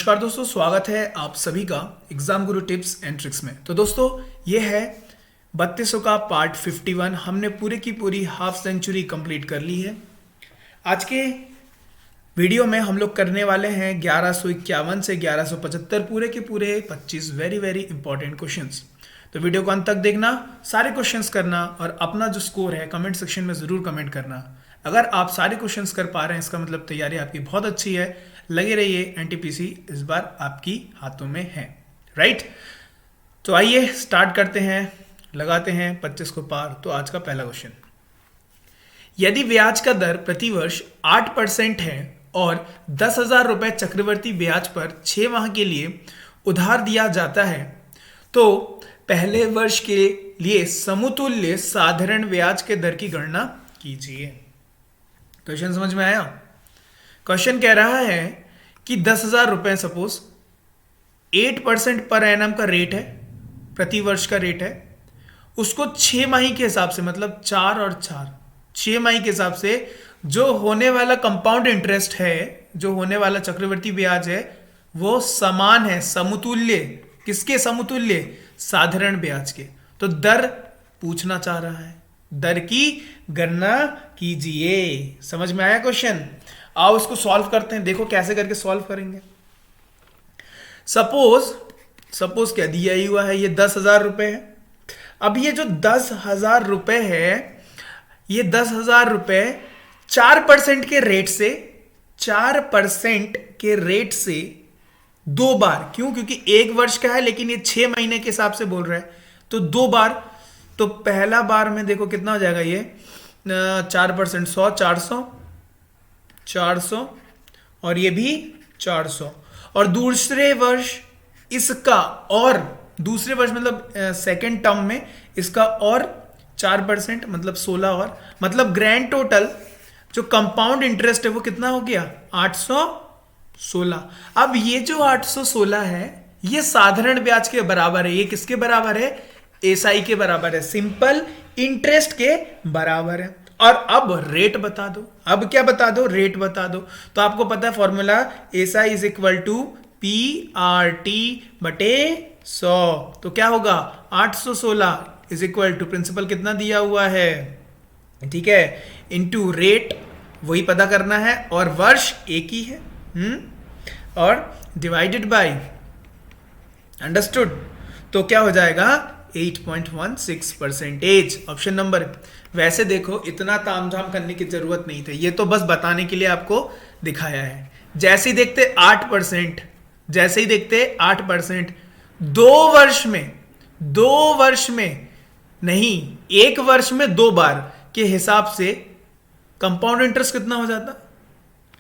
नमस्कार दोस्तों, स्वागत है आप सभी का exam Guru tips and tricks में। तो दोस्तों ये है 3200 का पार्ट 51। हमने पूरे की पूरी हाफ सेंचुरी कंप्लीट कर ली है। आज के वीडियो में हम लोग करने वाले हैं 1151 से 1175 पूरे के पूरे 25 वेरी वेरी इंपॉर्टेंट क्वेश्चंस। तो वीडियो को अंत तक देखना, सारे क्वेश्चंस करना और अपना जो स्कोर है कमेंट सेक्शन में ज़रूर कमेंट करना। अगर आप सारे क्वेश्चंस कर पा रहे हैं इसका मतलब तैयारी आपकी बहुत अच्छी है। लगे रहिए, एनटीपीसी इस बार आपकी हाथों में है, राइट। तो आइए स्टार्ट करते हैं, लगाते हैं 25 को पार। तो आज का पहला क्वेश्चन, यदि ब्याज का दर प्रतिवर्ष 8% है और 10,000 रुपए चक्रवर्ती ब्याज पर 6 माह के लिए उधार दिया जाता है तो पहले वर्ष के लिए समतुल्य साधारण ब्याज के दर की गणना कीजिए। क्वेश्चन समझ में आया? क्वेश्चन कह रहा है कि 10,000 रुपए सपोज 8% पर एनम का रेट है, प्रति वर्ष का रेट है, उसको 6 माही के हिसाब से, मतलब 4 और 4 6 माही के हिसाब से जो होने वाला कंपाउंड इंटरेस्ट है, जो होने वाला चक्रवर्ती ब्याज है वो समान है, समतुल्य। किसके समतुल्य? साधारण ब्याज के। तो दर पूछना चाह रहा है, दर की गणना कीजिए। समझ में आया क्वेश्चन? आओ इसको सॉल्व करते हैं, देखो कैसे करके सॉल्व करेंगे। सपोज क्या दिया ही हुआ है, ये 10,000 रुपए है। अब ये जो 10,000 रुपए है, ये 10,000 रुपए 4% के रेट से 4% के रेट से 2 बार, क्यों? क्योंकि 1 वर्ष का है लेकिन ये 6 महीने के हिसाब से बोल रहा है, तो 2 बार। तो पहला बार में देखो कितना हो जाएगा, ये 4% 100, 400 और ये भी 400। और दूसरे वर्ष इसका, और दूसरे वर्ष मतलब सेकेंड टर्म में इसका और 4% मतलब 16, और मतलब ग्रैंड टोटल जो कंपाउंड इंटरेस्ट है वो कितना हो गया? 816। अब ये जो 816 है ये साधारण ब्याज के बराबर है। ये किसके बराबर है? एसआई के बराबर है, सिंपल इंटरेस्ट के बराबर है। और अब रेट बता दो। अब क्या बता दो? रेट बता दो। तो आपको पता है formula, SI is equal to PRT बटे 100। तो क्या होगा? 816 इज इक्वल टू प्रिंसिपल कितना दिया हुआ है, ठीक है, इनटू रेट, वही पता करना है, और वर्ष एक ही है, और डिवाइडेड बाय, अंडरस्टूड। तो क्या हो जाएगा? 8.16%। Option number. वैसे देखो इतना तामझाम करने की जरूरत नहीं थी, ये तो बस बताने के लिए आपको दिखाया है। जैसे ही देखते 8%, जैसे ही देखते 8%, 2 वर्ष में नहीं, 1 वर्ष में 2 बार के हिसाब से कंपाउंड इंटरेस्ट कितना हो जाता?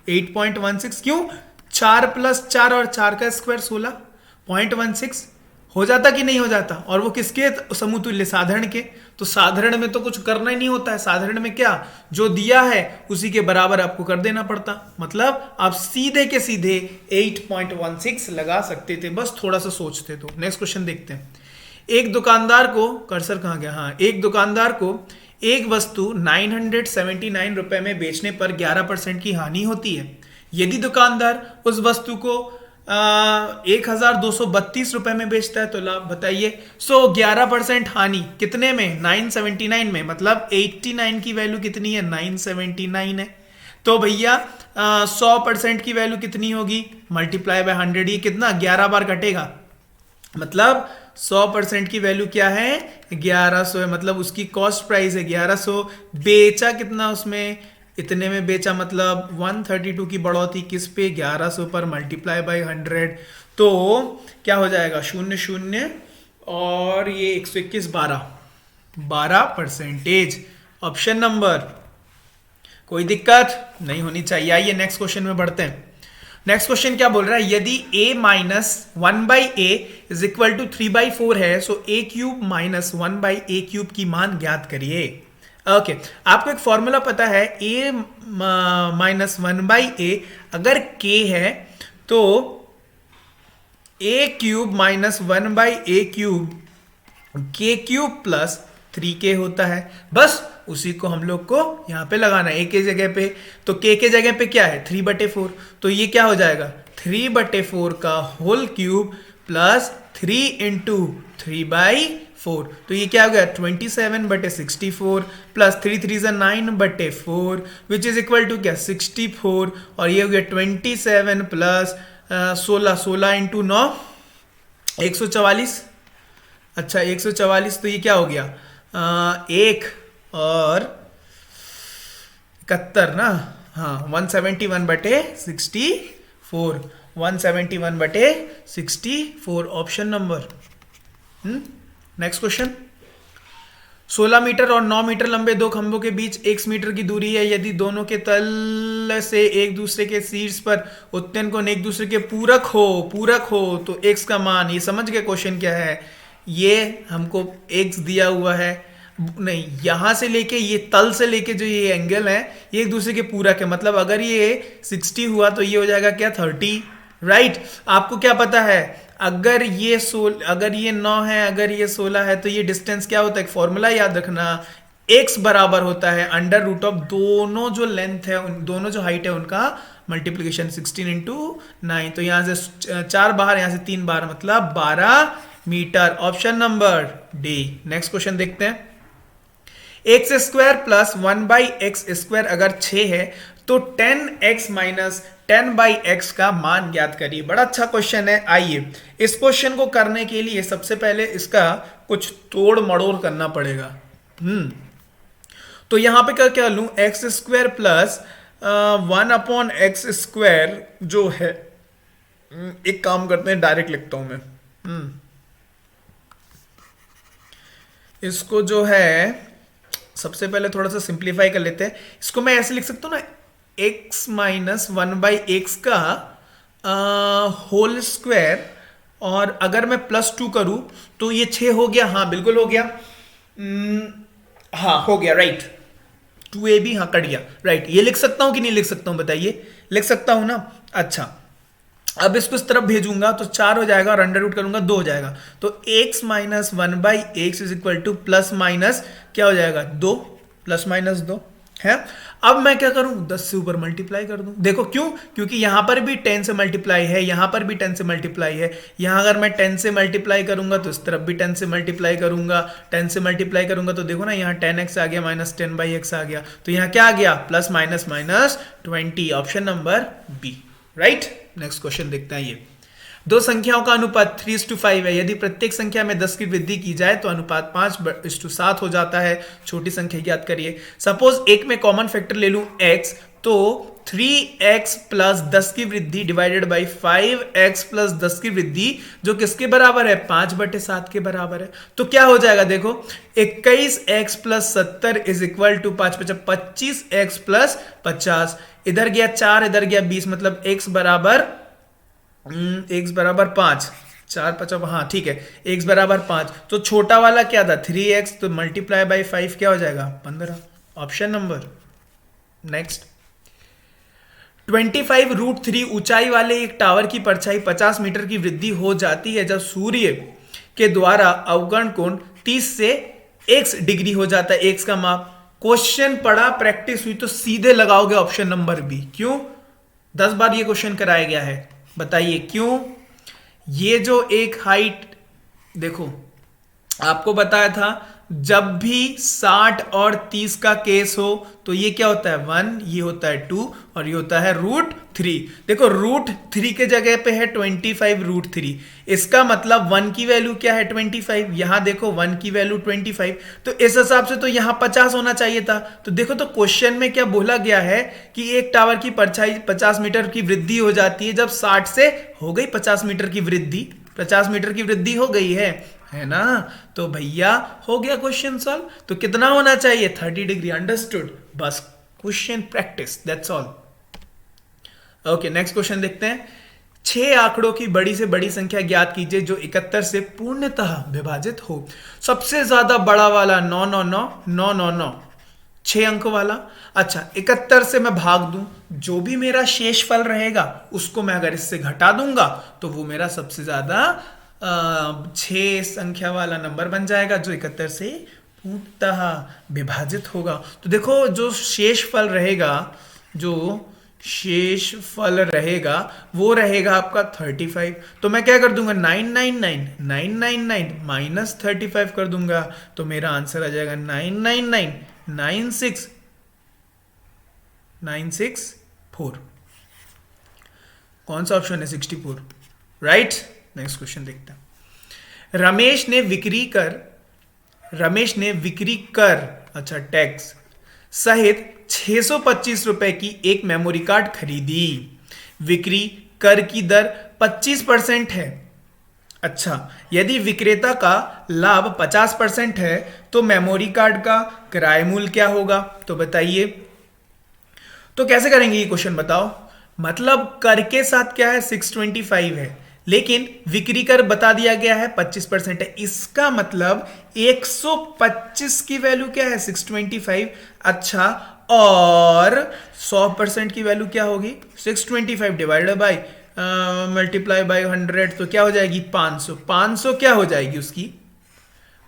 8.16। क्यों? 4 + 4 और 4 का स्क्वायर 16.16 हो जाता कि नहीं हो जाता? और वो किसके समतुल्य? साधारण के। तो साधारण में तो कुछ करना ही नहीं होता है, साधारण में क्या, जो दिया है उसी के बराबर आपको कर देना पड़ता। मतलब आप सीधे के सीधे 8.16 लगा सकते थे, बस थोड़ा सा सोचते। तो नेक्स्ट क्वेश्चन देखते हैं। एक दुकानदार को, कर्सर कहाँ गया? हाँ, एक दुकानदार को एक वस्तु 979 रुपए में बेचने पर 11% की हानि होती है। यदि दुकानदार उस वस्तु को 1,232 रुपए में बेचता है तो लाभ बताइए। 11% हानि कितने में? 979 में, मतलब 89 की वैल्यू कितनी है? 979 है। तो भैया 100% की वैल्यू कितनी होगी? Multiply by 100। ये कितना? 11 बार कटेगा, मतलब 100% की वैल्यू क्या है? 1100 है, मतलब उसकी कॉस्ट प्राइस है 1100। बेचा कितना उसमें? इतने में बेचा, मतलब 132 की बढ़ोतरी किस पे? 1100 पर, मल्टीप्लाई बाय 100। तो क्या हो जाएगा? 00 और ये 121, 12%। Option number. कोई दिक्कत नहीं होनी चाहिए। आइए नेक्स्ट क्वेश्चन में बढ़ते हैं। नेक्स्ट क्वेश्चन क्या बोल रहा है? यदि a - 1/a is equal to 3/4 है, सो a³ - 1/a³ की मान ज्ञात करिए। ओके, आपको एक फॉर्मूला पता है, a - 1/a अगर k है तो a³ - 1/a³ k³ + 3k होता है। बस उसी को हम लोग को यहाँ पे लगाना है, a के जगह पे। तो k के जगह पे क्या है? 3/4। तो ये क्या हो जाएगा? 3/4 का होल क्यूब प्लस 3 इंटू 3/4, तो ये क्या हो गया 27/64 plus 3 3 9/4 which is equal to क्या 64, और ये हो गया 27 प्लस 16 इंटू 9 144। अच्छा 144, तो ये क्या हो गया 1 और 71 ना, हाँ 171/64, 171/64 option number. Next question, 16 metre और 9 मीटर लंबे दो खंभों के बीच 1 मीटर की दूरी है। यदि दोनों के तल से एक दूसरे के शीर्ष पर उत्तन कोण एक दूसरे के पूरक हो तो x का मान, ये समझ गए क्वेश्चन क्या है, ये हमको x दिया हुआ है, नहीं यहां से लेके ये तल से लेके जो ये एंगल है ये एक दूसरे के पूरक है, मतलब अगर ये 60 हुआ तो ये हो जाएगा क्या 30, राइट। आपको क्या पता है, अगर ये 9 है, अगर ये 16 है, तो ये डिस्टेंस क्या होता है, एक फॉर्मूला याद रखना, x बराबर होता है अंडर रूट ऑफ दोनों जो लेंथ है, दोनों जो हाइट है उनका मल्टीप्लीकेशन 16 इंटू 9, तो यहां से 4 बाहर, यहां से 3 बाहर, मतलब 12 metre, option number D. Next question देखते हैं, एक्स स्क्वायर प्लस 1/x² अगर 6 है तो 10x माइनस 10/x का मान ज्ञात करिए। बड़ा अच्छा क्वेश्चन है। आइए इस क्वेश्चन को करने के लिए सबसे पहले इसका कुछ तोड़ मड़ोड़ करना पड़ेगा। तो यहां पे क्या लूं, x² प्लस 1/x² जो है, एक काम करते हैं डायरेक्ट लिखता हूं मैं, इसको जो है सबसे पहले थोड़ा सा सिंप्लीफाई कर लेते हैं। इसको मैं ऐसे लिख सकता हूं ना, x माइनस 1/x का होल स्क्वायर, और अगर मैं +2 करूं तो ये 6 हो गया, हाँ बिल्कुल हो गया, हाँ हो गया, राइट 2ab, हाँ कट गया, राइट। ये लिख सकता हूं कि नहीं लिख सकता हूं, बताइए, लिख सकता हूं ना। अच्छा अब इसको इस तरफ भेजूंगा तो 4 हो जाएगा, और अंडर रूट करूंगा 2 हो जाएगा, तो x minus 1/x is equal two plus minus क्या हो जाएगा 2, प्लस माइनस 2 है। अब मैं क्या करूं, 10 से ऊपर मल्टीप्लाई कर दूं। देखो क्यों, क्योंकि यहां पर भी 10 से मल्टीप्लाई है, यहां पर भी 10 से मल्टीप्लाई है, यहां अगर मैं 10 से मल्टीप्लाई करूंगा तो इस तरफ भी 10 से मल्टीप्लाई करूंगा, 10 से मल्टीप्लाई करूंगा तो देखो ना यहाँ 10x आ गया माइनस 10/x आ गया, तो यहाँ क्या आ गया plus minus minus 20, option number B, right. Next question देखते हैं, ये दो संख्याओं का अनुपात 3:5 है। यदि प्रत्येक संख्या में 10 की वृद्धि की जाए तो अनुपात 5:7 हो जाता है। छोटी संख्या ज्ञात करिए। सपोज एक में कॉमन फैक्टर ले लूं x, तो 3x प्लस 10 की वृद्धि डिवाइडेड बाई 5x प्लस 10 की वृद्धि जो किसके बराबर है 5/7 के बराबर है। तो क्या हो जाएगा देखो, 21x plus 70 is equal to 25x plus 50, इधर गया 4 इधर गया 20, मतलब x बराबर 5, 4 5, हाँ ठीक है, x बराबर 5। तो छोटा वाला क्या था 3x, तो मल्टीप्लाई बाई 5 क्या हो जाएगा 15, ऑप्शन नंबर। नेक्स्ट 25√3 ऊंचाई वाले एक टावर की परछाई 50 मीटर की वृद्धि हो जाती है जब सूर्य के द्वारा अवगण कोण 30 से x डिग्री हो जाता है। x का माप, क्वेश्चन पढ़ा प्रैक्टिस हुई तो सीधे लगाओगे ऑप्शन नंबर बी। क्यों, 10 बार ये क्वेश्चन कराया गया है, बताइए क्यों। ये जो एक हाइट देखो, आपको बताया था जब भी 60 और 30 का केस हो तो ये क्या होता है 1, ये होता है 2 और ये होता है √3। देखो √3 के जगह पे है 25√3, इसका मतलब 1 की वैल्यू क्या है 25, यहां देखो 1 की वैल्यू 25, तो इस हिसाब से तो यहां 50 होना चाहिए था। तो देखो तो क्वेश्चन में क्या बोला गया है कि एक टावर की परछाई 50 मीटर की वृद्धि हो जाती है जब 60 से हो गई 50 मीटर की वृद्धि, 50 मीटर की वृद्धि हो गई है ना, तो भैया हो गया क्वेश्चन सॉल्व। तो कितना होना चाहिए 30 डिग्री, अंडरस्टूड, बस question practice, that's all. Okay next question देखते हैं। 6 आंकड़ों की बड़ी से बड़ी संख्या ज्ञात कीजिए जो 71 से पूर्णतः विभाजित हो। सबसे ज्यादा बड़ा वाला 999, 6 अंक वाला। अच्छा 71 से मैं भाग दूं, जो भी मेरा शेष फल रहेगा उसको मैं अगर इससे घटा दूंगा तो वो मेरा सबसे ज्यादा 6 संख्या वाला नंबर बन जाएगा जो 71 से पूर्णतः विभाजित होगा। तो देखो जो शेष फल रहेगा, जो शेष फल रहेगा वो रहेगा आपका 35। तो मैं क्या कर दूंगा 999 माइनस 35 कर दूंगा, तो मेरा आंसर आ जाएगा 999 कौन सा ऑप्शन है 64, राइट। नेक्स्ट क्वेश्चन देखते हैं। रमेश ने विक्री कर अच्छा टैक्स सहित 625 रुपए की एक मेमोरी कार्ड खरीदी। विक्री कर की दर 25% है। अच्छा, यदि विक्रेता का लाभ 50% है तो मेमोरी कार्ड का किराया मूल्य क्या होगा, तो बताइए। तो कैसे करेंगे ये क्वेश्चन बताओ। मतलब कर के साथ क्या है 625 है, लेकिन विक्री कर बता दिया गया है 25% है, इसका मतलब 125 की वैल्यू क्या है 625। अच्छा, और 100% की वैल्यू क्या होगी 625 डिवाइडेड बाई मल्टीप्लाई बाई 100, तो क्या हो जाएगी 500। 500 क्या हो जाएगी उसकी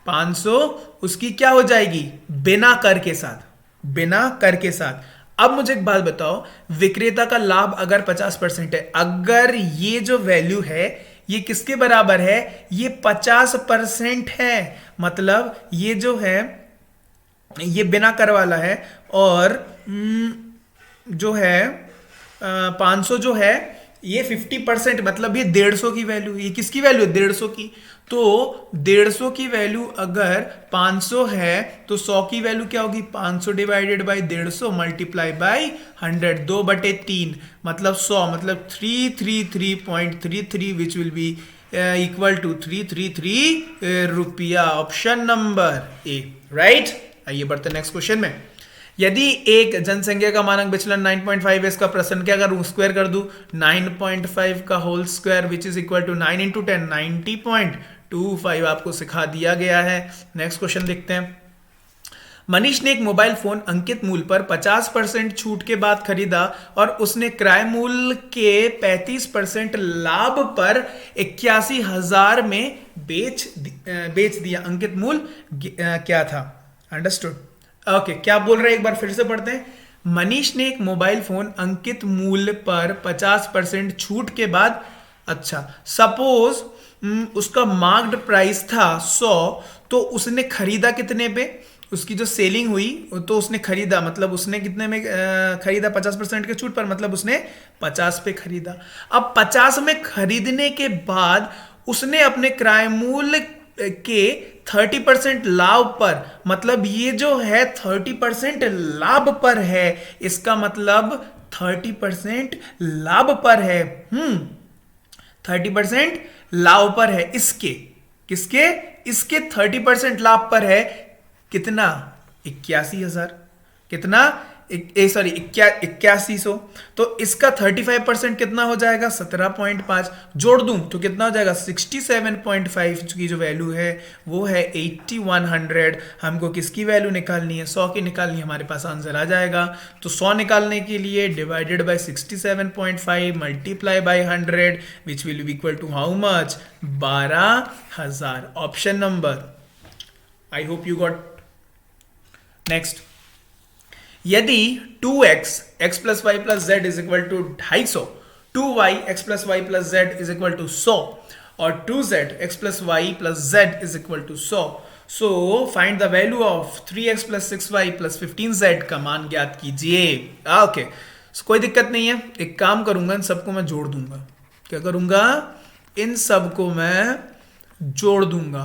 500 उसकी क्या हो जाएगी बिना कर के साथ, बिना कर के साथ। अब मुझे एक बात बताओ, विक्रेता का लाभ अगर 50% है, अगर ये जो वैल्यू है ये किसके बराबर है, ये 50% है, मतलब ये जो है ये बिना कर वाला है, और जो है 500 जो है ये 50%, मतलब ये 150 की वैल्यू, ये किसकी वैल्यू है 150 की। तो 150 की वैल्यू अगर 500 है तो 100 की वैल्यू क्या होगी 500 डिवाइडेड बाई 150 मल्टीप्लाई बाई 100, 2/3 मतलब 100, मतलब 333.33 which will be equal to 333 रुपया। Option number A, right. आइए बढ़ते नेक्स्ट क्वेश्चन में। यदि एक जनसंख्या का मानक विचलन 9.5 है, इसका प्रश्न क्या करूं स्क्वायर कर दूं 9.5 का whole square which is equal to 9 into 10 90.25 आपको सिखा दिया गया है। नेक्स्ट क्वेश्चन देखते हैं। मनीष ने एक मोबाइल फोन अंकित मूल्य पर 50% छूट के बाद खरीदा और उसने क्रय मूल्य के 35% लाभ पर 81,000 में बेच दिया। अंकित मूल्य क्या था, अंडरस्टूड। ओके, क्या बोल रहे हैं एक बार फिर से पढ़ते हैं। मनीष ने एक मोबाइल फोन अंकित मूल्य पर 50% छूट के बाद, अच्छा सपोज उसका मार्क्ड प्राइस था 100, तो उसने खरीदा कितने पे, उसकी जो सेलिंग हुई तो उसने खरीदा, मतलब उसने कितने में खरीदा 50% के छूट पर, मतलब उसने 50 पे खरीदा। अब 50 में खरीदने के बाद उसने अपने क्रय मूल्य के 30% लाभ पर, मतलब ये जो है 30% लाभ पर है, इसका मतलब 30% लाभ पर है। 30% लाभ पर है, इसके किसके, इसके 30% लाभ पर है। कितना 81,000, कितना सॉरी 8100, तो इसका 35% कितना हो जाएगा 17.5, जोड़ दूं तो कितना हो जाएगा 67.5 की जो वैल्यू है वो है 8100। हमको किसकी वैल्यू निकालनी है 100 की निकालनी है, हमारे पास आंसर आ जाएगा। तो 100 निकालने के लिए divided by 67.5 multiply by 100 which will be equal to how much 12,000। Option number, I hope you got. Next, यदि 2x x plus Y plus Z is equal to 250, 2y x plus Y plus Z is equal to 100 और 2z x plus Y plus Z is equal to 100, so find the value of 3x plus 6y plus 15z का मान ज्ञात कीजिए। Okay, कोई दिक्कत नहीं है, एक काम करूंगा इन सबको मैं जोड़ दूंगा। क्या करूंगा, इन सबको मैं जोड़ दूंगा।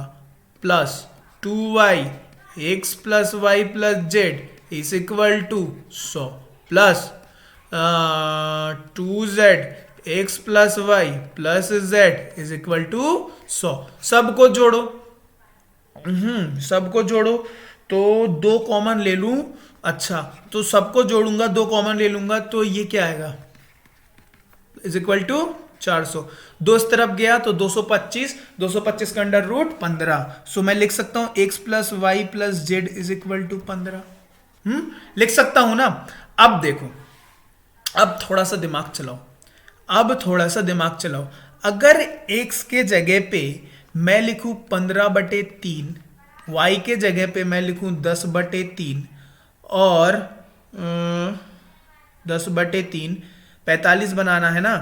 Plus 2y x plus Y plus Z is equal to 100 plus 2z x plus Y plus z is equal to 100। सबको जोड़ो, सबको जोड़ो, तो 2 कॉमन ले लूं। अच्छा, तो सबको जोड़ूंगा 2 कॉमन ले लूंगा, तो ये क्या आएगा इज इक्वल टू 400। 2 इस तरफ गया तो 225, 225 का अंडर रूट 15। सो मैं लिख सकता हूं x plus Y plus Z is equal to 15। लिख सकता हूं ना। अब देखो, अब थोड़ा सा दिमाग चलाओ, अब थोड़ा सा दिमाग चलाओ। अगर x के जगह पे मैं लिखूं 15/3, y के जगह पे मैं लिखूं 10/3 और 10/3, 45 बनाना है ना।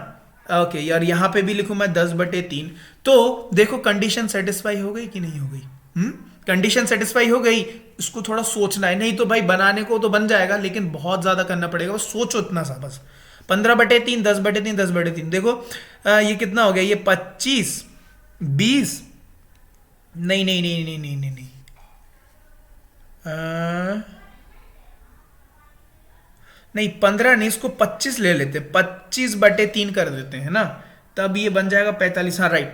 ओके यार, यहाँ पे भी लिखूं मैं 10/3। तो देखो कंडीशन सेटिस्फाई हो गई कि नहीं हो गई? कंडीशन सेटिस्फाई हो गई। इसको थोड़ा सोचना है, नहीं तो भाई बनाने को तो बन जाएगा लेकिन बहुत ज्यादा करना पड़ेगा, बस सोचो इतना सा बस। 15/3, 10/3, 10/3, देखो ये कितना हो गया, ये 25, 20, नहीं नहीं नहीं नहीं नहीं नहीं नहीं, नहीं 15 नहीं, इसको 25 ले लेते, 25/3 कर देते हैं ना, तब ये बन जाएगा 45। हाँ राइट,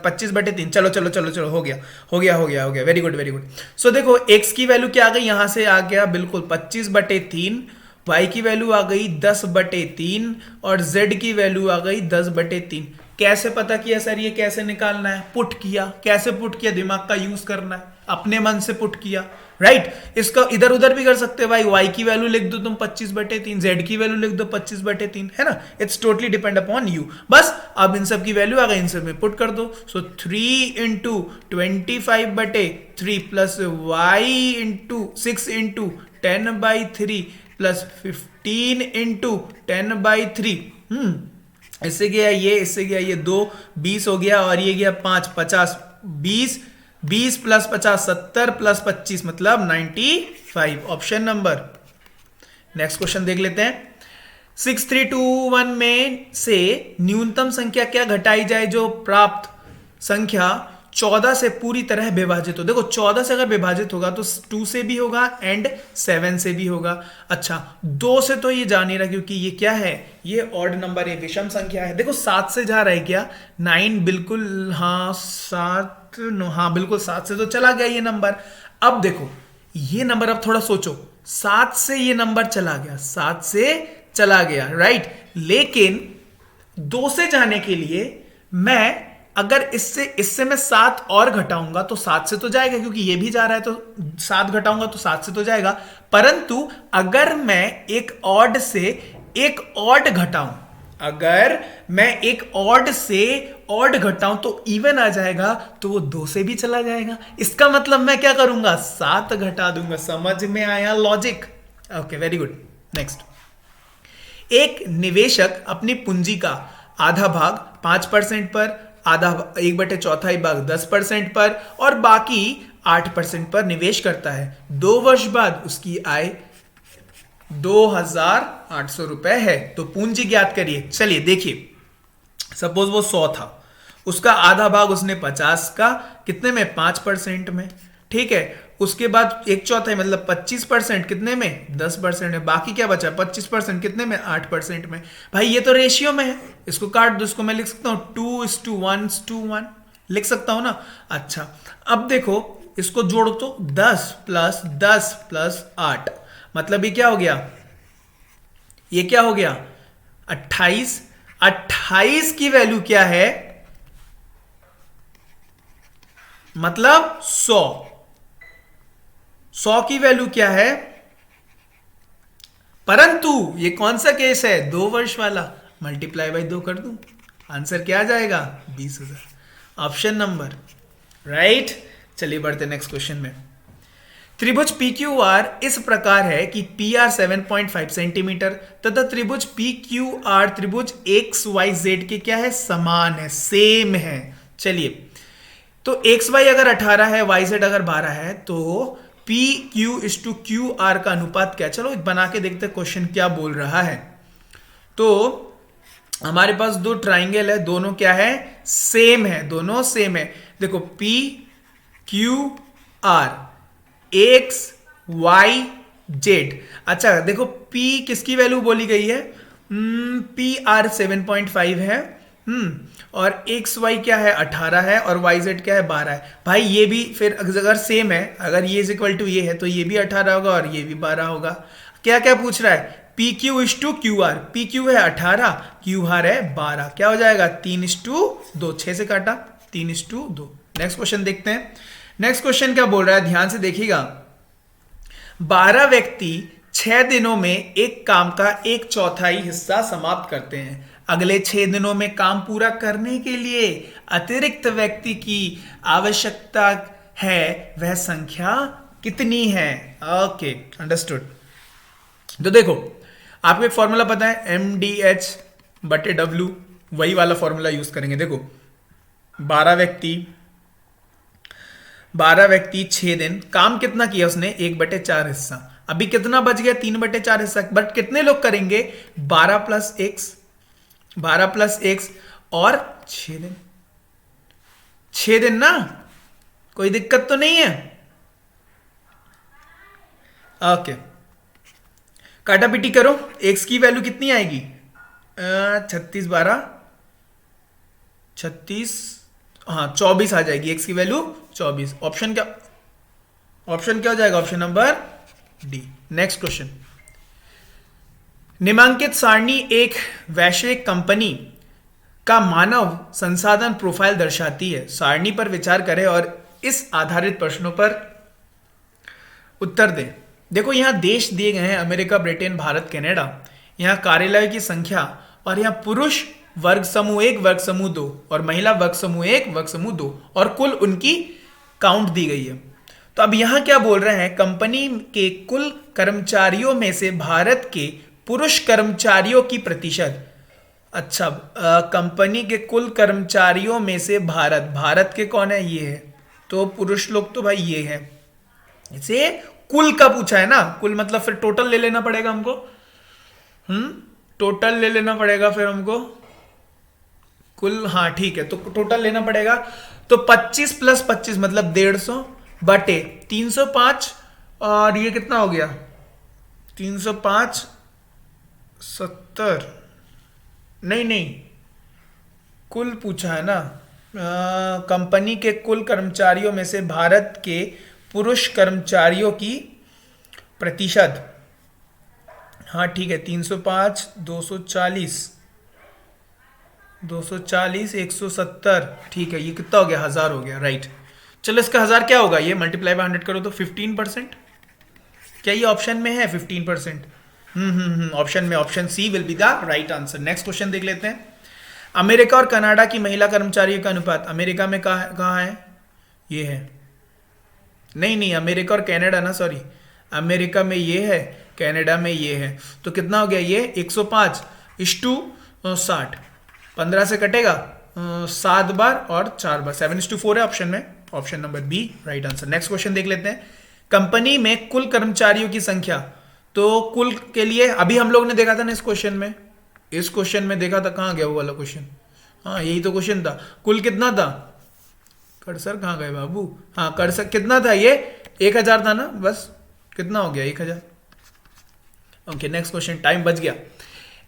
25/3। चलो चलो चलो चलो, हो गया हो गया हो गया हो गया, वेरी गुड वेरी गुड। सो देखो x की वैल्यू क्या आ गई, यहां से आ गया बिल्कुल 25/3, y की वैल्यू आ गई 10/3 और z की वैल्यू आ गई 10/3। कैसे पता किया सर, ये कैसे निकालना है? पुट किया। कैसे पुट किया? दिमाग का यूज करना है, अपने मन से पुट किया, राइट। इसका इधर उधर भी कर सकते हैं भाई, y की वैल्यू लिख दो तुम 25/3, z की वैल्यू लिख दो 25/3, है ना। It's totally depend upon you. बस अब इन सब की वैल्यू आ गई, इन सब में पुट कर दो। सो 3 into 25/3 plus y into 6 into 10/3 plus 15 into 10/3। इससे गया ये, इससे गया ये 2, 20 हो गया, और ये गया 5, 50, 20, 20 प्लस 50 70 प्लस 25 मतलब 95। Option number. नेक्स्ट क्वेश्चन देख लेते हैं। 6321 में से न्यूनतम संख्या क्या घटाई जाए जो प्राप्त संख्या 14 से पूरी तरह विभाजित हो। देखो 14 से अगर विभाजित होगा तो 2 से भी होगा एंड 7 से भी होगा। अच्छा 2 से तो ये जा नहीं रहा क्योंकि ये क्या है, ये ऑड नंबर है, विषम संख्या है। देखो 7 से जा रहा है क्या? 9 बिल्कुल, हाँ 7, हाँ बिल्कुल 7 से तो चला गया ये नंबर। अब देखो ये नंबर, अब थोड़ा सोचो, 7 से ये नंबर चला गया, 7 से चला गया, राइट। लेकिन 2 से जाने के लिए मैं अगर इससे मैं 7 और घटाऊंगा तो 7 से तो जाएगा, क्योंकि ये भी जा रहा है तो 7 घटाऊंगा तो 7 से तो जाएगा। परंतु अगर मैं एक ऑड से एक ऑड घटाऊं, अगर मैं एक ऑड से ऑड घटाऊं तो इवन आ जाएगा, तो वो 2 से भी चला जाएगा। इसका मतलब मैं क्या करूंगा, 7 घटा दूंगा। समझ में आया logic? Okay very good. Next, एक निवेशक अपनी पूंजी का आधा भाग 5% पर, आधा 1/4 भाग 10% पर और बाकी 8% पर निवेश करता है। 2 वर्ष बाद उसकी आय 2,800 रुपए है। तो पूंजी ज्ञात करिए। चलिए देखिए, सपोज वो 100 था, उसका आधा भाग उसने 50 का, कितने में, 5% में, ठीक है। उसके बाद 1/4 मतलब 25% कितने में, 10% में, बाकी क्या बचा 25% कितने में, 8% में। भाई ये तो रेशियो में है, इसको काट दो, इसको मैं लिख सकता हूं 2:1:1 लिख सकता हूं ना। अच्छा अब देखो इसको जोड़ो तो 10 + 10 + 8 मतलब ये क्या हो गया, ये क्या हो गया 28। 28 की वैल्यू क्या है, मतलब 100। 100 की वैल्यू क्या है, परंतु ये कौन सा केस है, 2 वर्ष वाला, मल्टीप्लाई बाई 2 कर दूं, आंसर क्या आ जाएगा 20,000। Option number right. चलिए बढ़ते नेक्स्ट क्वेश्चन में। त्रिभुज PQR इस प्रकार है कि PR 7.5 सेंटीमीटर तथा त्रिभुज PQR त्रिभुज XYZ के क्या है, समान है, सेम है। चलिए तो XY अगर 18 है, YZ अगर 12 है, तो PQ/QR का अनुपात क्या? चलो बना के देखते हैं क्वेश्चन क्या बोल रहा है। तो हमारे पास 2 ट्राइंगल है, दोनों क्या है, सेम है, दोनों सेम है। देखो PQR XYZ। अच्छा देखो P किसकी वैल्यू बोली गई है, PR 7.5 है, और XY क्या है 18 है, और YZ क्या है 12 है। भाई ये भी फिर अगर सेम है, अगर ये इक्वल टू ये है तो ये भी 18 होगा और ये भी 12 होगा। क्या क्या पूछ रहा है, PQ/QR, PQ है 18, QR है 12, क्या हो जाएगा 3:2, 6 से काटा 3:2। नेक्स्ट क्वेश्चन देखते हैं। नेक्स्ट क्वेश्चन क्या बोल रहा है, ध्यान से देखिएगा। 12 व्यक्ति 6 दिनों में एक काम का 1/4 हिस्सा समाप्त करते हैं। अगले 6 दिनों में काम पूरा करने के लिए अतिरिक्त व्यक्ति की आवश्यकता है, वह संख्या कितनी है? Okay understood. तो देखो आपको एक फॉर्मूला पता है, MDH बटे डब्ल्यू, वही वाला फॉर्मूला यूज करेंगे। देखो 12 व्यक्ति 12 व्यक्ति 6 दिन, काम कितना किया उसने, 1/4 हिस्सा। अभी कितना बच गया, 3/4 हिस्सा, बट कितने लोग करेंगे, 12+x, 12+x और 6 दिन। 6 दिन ना, कोई दिक्कत तो नहीं है। ओके, काटा पीटी करो, x की वैल्यू कितनी आएगी, 36 12 36, हाँ 24 आ जाएगी, x की वैल्यू 24। ऑप्शन क्या हो जाएगा, option number D. Next question, निम्नांकित सारणी एक वैश्विक कंपनी का मानव संसाधन प्रोफाइल दर्शाती है। सारणी पर विचार करें और इस आधारित प्रश्नों पर उत्तर दें। देखो यहां देश दिए गए हैं, अमेरिका, ब्रिटेन, भारत, कनाडा। यहां कार्यालय की संख्या, और यहां पुरुष वर्ग समूह 1, वर्ग समूह 2 और महिला वर्ग समूह 1, वर्ग समूह 2 और कुल उनकी काउंट दी गई है। तो अब यहां क्या बोल रहे हैं, कंपनी के कुल कर्मचारियों में से भारत के पुरुष कर्मचारियों की प्रतिशत। अच्छा, कंपनी के कुल कर्मचारियों में से भारत के कौन है, ये है, तो पुरुष लोग तो भाई ये है। इसे कुल का पूछा है ना, कुल मतलब फिर टोटल ले लेना पड़ेगा हमको, टोटल ले लेना पड़ेगा फिर हमको कुल, हाँ ठीक है, तो टोटल लेना पड़ेगा। तो 25 + 25 मतलब 150 बटे 305, और ये कितना हो गया, 305 70, नहीं कुल पूछा है ना, कंपनी के कुल कर्मचारियों में से भारत के पुरुष कर्मचारियों की प्रतिशत, हाँ ठीक है, 305 240 170, ठीक है, ये कितना हो गया, 1000 हो गया, राइट। चलो इसका 1000 क्या होगा, ये मल्टीप्लाई बाय 100 करो तो 15%। क्या ये ऑप्शन में है 15%? ऑप्शन में, option C will be the right answer. Next question देख लेते हैं, अमेरिका और कनाडा की महिला कर्मचारियों का अनुपात अमेरिका में कहाँ है, ये है, नहीं अमेरिका और कनाडा ना, सॉरी, अमेरिका में ये है, कनाडा में ये है, तो कितना हो गया ये 105:60, 15 से कटेगा 7 बार और 4 बार, 7:4 है ऑप्शन में, option number B right answer. Next question देख लेते हैं, कंपनी में कुल कर्मचारियों की संख्या, तो कुल के लिए अभी हम लोग ने देखा था ना, इस क्वेश्चन में देखा था, कहाँ गया वो वाला क्वेश्चन, हाँ यही तो क्वेश्चन था, कुल कितना था, कर्सर कहाँ गए बाबू, हाँ कर्सर कितना था, ये 1000 था ना, बस कितना हो गया 1000। ओके नेक्स्ट क्वेश्चन, टाइम बच गया।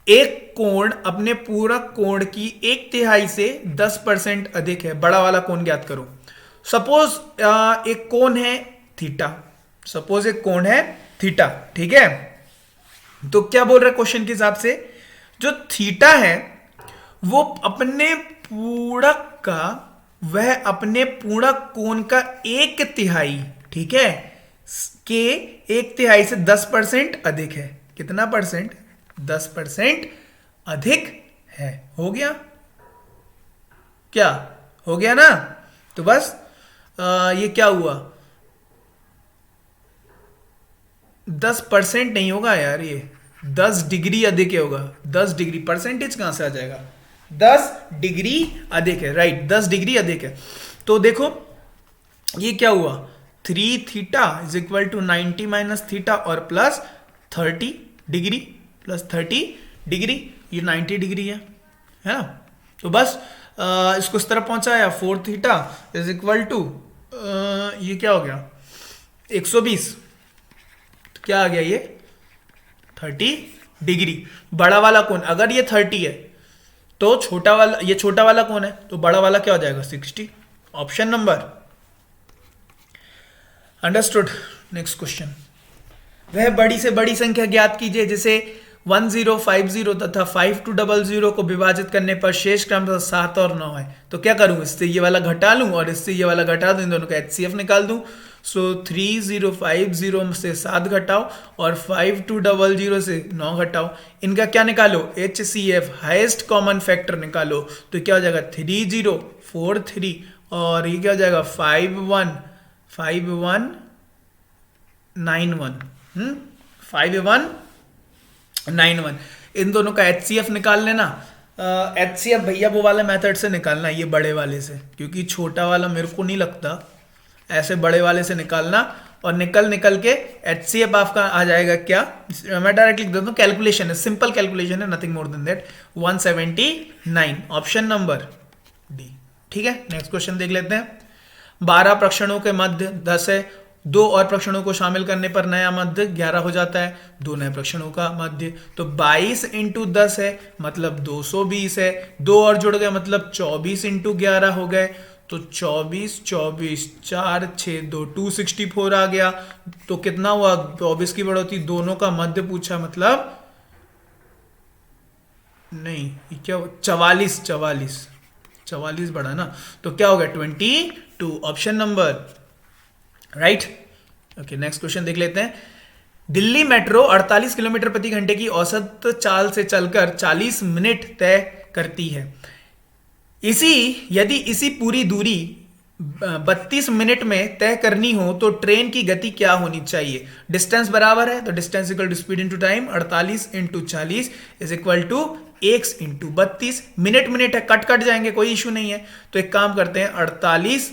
एक कोण अपने पूरक कोण की 1/3 से 10% अधिक है, बड़ा वाला कोण ज्ञात करो। सपोज एक कोण है थीटा, सपोज एक कोण है थीटा, ठीक है, तो क्या बोल रहा है क्वेश्चन के हिसाब से, जो थीटा है वो अपने पूरक का, वह अपने पूरक कोण का 1/3, ठीक है, के 1/3 से 10% अधिक है। कितना परसेंट, 10% अधिक है, हो गया, क्या हो गया ना, तो बस ये क्या हुआ, 10% नहीं होगा यार, ये 10 डिग्री अधिक होगा, 10 डिग्री, परसेंटेज कहां से आ जाएगा, 10 डिग्री अधिक है, राइट, 10 डिग्री अधिक है। तो देखो ये क्या हुआ, 3 theta is equal to 90 minus theta और प्लस 30 डिग्री, प्लस 30 डिग्री, ये 90 डिग्री है ना। तो बस इसको इस तरफ पहुंचाया, 4 थीटा इज इक्वल टू ये क्या हो गया 120, तो क्या आ गया ये 30 डिग्री। बड़ा वाला कौन, अगर ये 30 है तो छोटा वाला, ये छोटा वाला कौन है, तो बड़ा वाला क्या हो जाएगा 60, option number understood. Next question, वह बड़ी से बड़ी संख्या ज्ञात कीजिए जिसे 1050 तथा 5200 को विभाजित करने पर शेष क्रमशः 7 और 9 है। तो क्या करूं, इससे ये वाला घटा लूं और इससे ये वाला घटा दूं, इन दोनों का HCF निकाल दूं। सो 3050 से 7 घटाओ और 5200 से 9 घटाओ, इनका क्या निकालो HCF, हाईएस्ट कॉमन फैक्टर निकालो। तो क्या हो जाएगा 3043 और ये क्या हो जाएगा 5191 इन दोनों का HCF निकाल लेना, HCF भैया वो वाले मेथड से निकालना, ये बड़े वाले से, क्योंकि छोटा वाला मेरे को नहीं लगता, ऐसे बड़े वाले से निकालना और निकल निकल के HCF आपका आ जाएगा क्या, मैं डायरेक्ट लिख देता हूँ, कैलकुलेशन है, सिंपल कैलकुलेशन है, nothing more than that, 179, option number D. ठीक है, नेक्स्ट क्वेश्चन देख लेते हैं। 12 प्रश्नों के मध्य 10 है, 2 और प्रश्नों को शामिल करने पर नया मध्य 11 हो जाता है, 2 नए प्रश्नों का मध्य, तो 22 इंटू 10 है मतलब 220 है, 2 और जुड़ गए मतलब 24 इंटू 11 हो गए, तो 24 24 4 6 2 264 आ गया। तो कितना हुआ, 24 की बढ़ोतरी, दोनों का मध्य पूछा, मतलब नहीं क्या, 44 44 44 बढ़ा ना, तो क्या हो गया 22, option number right. Okay, next question देख लेते हैं। दिल्ली मेट्रो 48 किलोमीटर प्रति घंटे की औसत चाल से चलकर 40 मिनट तय करती है। यदि इसी पूरी दूरी 32 मिनट में तय करनी हो तो ट्रेन की गति क्या होनी चाहिए। डिस्टेंस बराबर है तो distance equal to speed into time, 48 into 40 is equal to x into 32। Minute minute है, कट कट जाएंगे, कोई इशू नहीं है। तो एक काम करते हैं, 48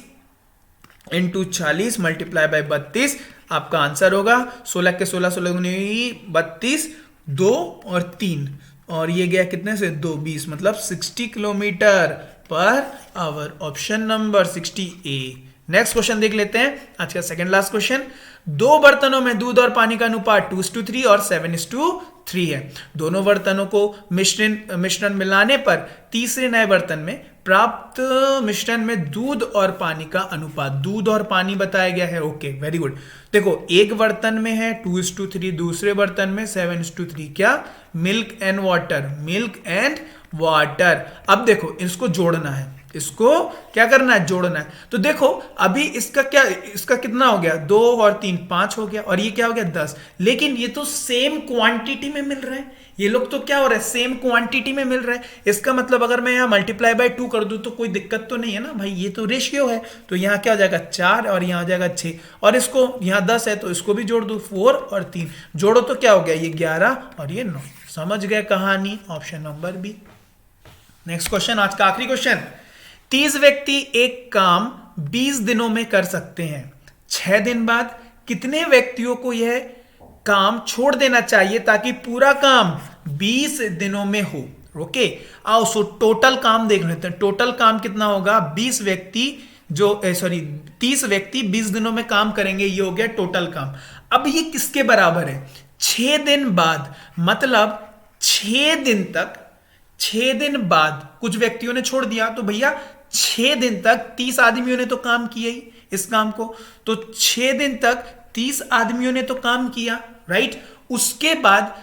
इंटू 40 मल्टीप्लाई बाय 32, आपका आंसर होगा 16 के 16 16 32, 2 और 3, और ये गया कितने से 2 20, मतलब 60 kilometre per hour, option number 60A। Next question देख लेते हैं, आज का सेकंड लास्ट क्वेश्चन। 2 बर्तनों में दूध और पानी का अनुपात 2:3 और 7:3 है। दोनों बर्तनों को मिश्रण मिलाने पर तीसरे नए बर्तन में प्राप्त मिश्रण में दूध और पानी का अनुपात, दूध और पानी बताया गया है। Okay, very good. देखो, एक बर्तन में है 2:3, दूसरे बर्तन में 7:3, क्या, milk and water, milk and water. अब देखो, इसको जोड़ना है, इसको क्या करना है, जोड़ना है। तो देखो अभी इसका क्या, इसका कितना हो गया, 2 और 3 5 हो गया, और ये क्या हो गया 10, लेकिन ये तो सेम क्वांटिटी में मिल रहा है। ये लोग तो क्या हो रहा है, सेम क्वांटिटी में मिल रहा है। इसका मतलब अगर मैं यहाँ मल्टीप्लाई बाय 2 कर दूं तो कोई दिक्कत तो नहीं है ना भाई, ये तो रेशियो है। तो यहाँ क्या हो जाएगा 4 और यहाँ हो जाएगा 6, और इसको यहाँ 10 है तो इसको भी जोड़ दो, 4 और 3 जोड़ो तो क्या हो गया, ये 11 और ये 9। समझ गए कहानी, option number B. Next question, आज का आखिरी क्वेश्चन। 30 व्यक्ति एक काम 20 दिनों में कर सकते हैं। 6 दिन बाद कितने व्यक्तियों को यह काम छोड़ देना चाहिए ताकि पूरा काम 20 दिनों में हो। ओके, आओ सो टोटल काम देख लेते हैं। टोटल काम कितना होगा, 20 व्यक्ति 30 व्यक्ति 20 दिनों में काम करेंगे, ये हो गया टोटल काम। अब ये किसके बराबर है, 6 दिन बाद, मतलब 6 दिन बाद कुछ व्यक्तियों ने छोड़ दिया, तो भैया 6 दिन तक 30 आदमियों ने तो काम किया ही इस काम को, तो 6 दिन तक 30 आदमियों ने तो काम किया, राइट। उसके बाद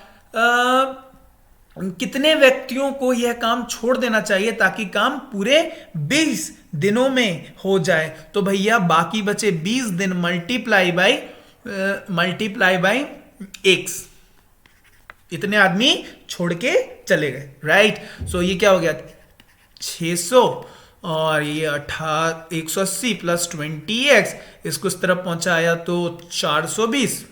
कितने व्यक्तियों को यह काम छोड़ देना चाहिए ताकि काम पूरे 20 दिनों में हो जाए। तो भैया बाकी बचे 20 दिन मल्टीप्लाई बाय x, इतने आदमी छोड़ के चले गए, राइट। सो ये क्या हो गया 600 और ये 180 प्लस 20x, इसको इस तरफ पहुंचाया तो 420,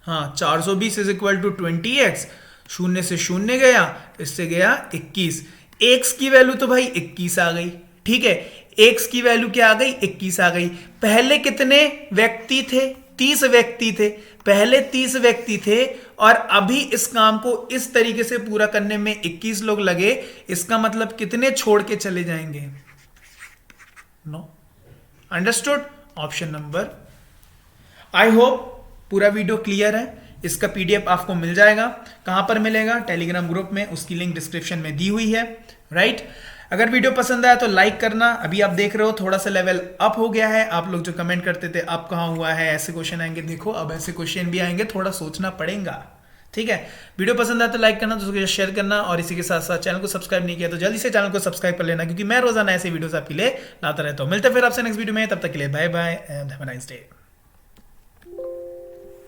हाँ 420 इज इक्वल टू 20x, शून्य से शून्य गया, इससे गया 21। x की वैल्यू तो भाई 21 आ गई, ठीक है। x की वैल्यू क्या आ गई, 21 आ गई। पहले कितने व्यक्ति थे, 30 व्यक्ति थे, पहले 30 व्यक्ति थे, और अभी इस काम को इस तरीके से पूरा करने में 21 लोग लगे। इसका मतलब कितने छोड़ के चले जाएंगे, no, understood, option number. I hope पूरा वीडियो क्लियर है। इसका पीडीएफ आपको मिल जाएगा, कहां पर मिलेगा, टेलीग्राम ग्रुप में, उसकी लिंक डिस्क्रिप्शन में दी हुई है, राइट। अगर वीडियो पसंद आया तो लाइक करना। अभी आप देख रहे हो थोड़ा सा लेवल अप हो गया है। आप लोग जो कमेंट करते थे अब कहां हुआ है, ऐसे क्वेश्चन आएंगे, देखो अब ऐसे क्वेश्चन भी आएंगे, थोड़ा सोचना पड़ेगा, ठीक है। वीडियो पसंद आया तो लाइक करना, दोस्तों शेयर करना, और इसी के साथ साथ चैनल को सब्सक्राइब नहीं किया तो जल्दी से चैनल को सब्सक्राइब कर लेना, क्योंकि मैं रोजाना ऐसे वीडियोस आपके लिए लाता रहता हूं। मिलते हैं फिर आपसे नेक्स्ट वीडियो में, तब तक के लिए bye bye and have a nice day.